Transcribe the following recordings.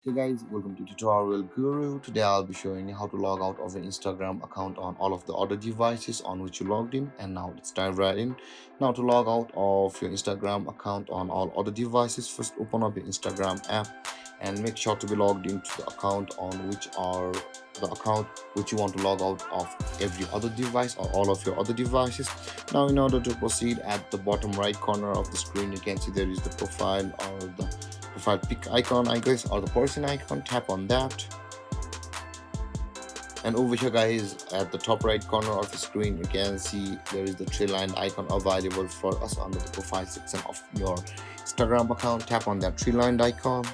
Hey guys, welcome to Tutorial Guru. Today I'll be showing you how to log out of your Instagram account on all of the other devices on which you logged in. And now let's dive right in. Now to log out of your Instagram account on all other devices, first open up your Instagram app and make sure to be logged into the account on which are the account which you want to log out of every other device or all of your other devices. Now in order to proceed, at the bottom right corner of the screen you can see there is the profile or the profile pic icon, I guess, or the person icon. Tap on that, and over here guys, at the top right corner of the screen you can see there is the three line icon available for us under the profile section of your Instagram account. Tap on that three line icon,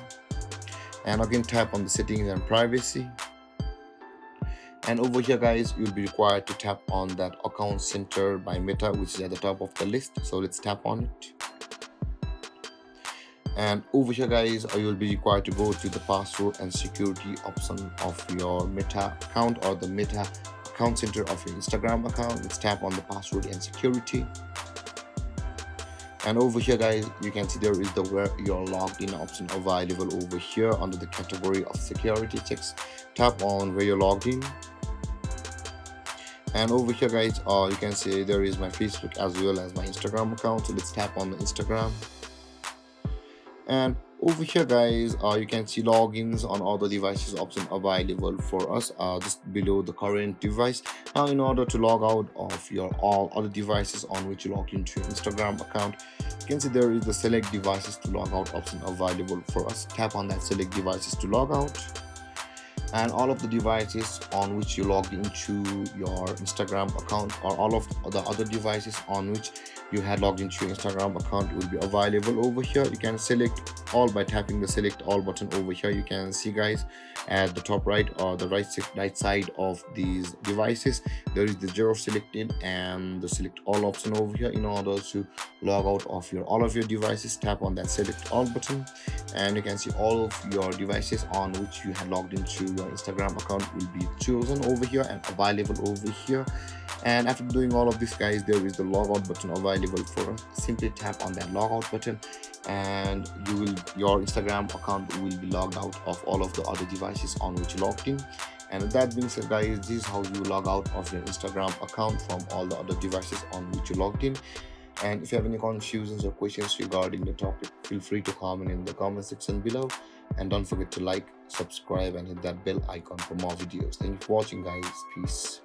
and again tap on the settings and privacy. And over here guys, you'll be required to tap on that account center by Meta, which is at the top of the list. So let's tap on it. And over here guys, you will be required to go to the password and security option of your Meta account or the Meta account center of your Instagram account. Let's tap on the password and security. And over here guys, you can see there is the where you're logged in option available over here under the category of security checks. Tap on where you're logged in. And over here guys, you can see there is my Facebook as well as my Instagram account. So let's tap on the Instagram. And over here guys, you can see logins on all the devices option available for us just below the current device. Now in order to log out of your all other devices on which you logged into your Instagram account, you can see there is the select devices to log out option available for us. Tap on that select devices to log out, and all of the devices on which you logged into your Instagram account or all of the other devices on which you had logged into your Instagram account will be available over here. You can select all by tapping the select all button over here. You can see guys at the top right or the right side of these devices there is the zero selected and the select all option over here. In order to log out of all of your devices, tap on that select all button, and you can see all of your devices on which you had logged into your Instagram account will be chosen over here and available over here. And after doing all of this guys, there is the logout button available for us. Simply tap on that logout button and your Instagram account will be logged out of all of the other devices on which you logged in. And with that being said guys, this is how you log out of your Instagram account from all the other devices on which you logged in. And if you have any confusions or questions regarding the topic, feel free to comment in the comment section below. And don't forget to like, subscribe, and hit that bell icon for more videos. Thank you for watching guys. Peace.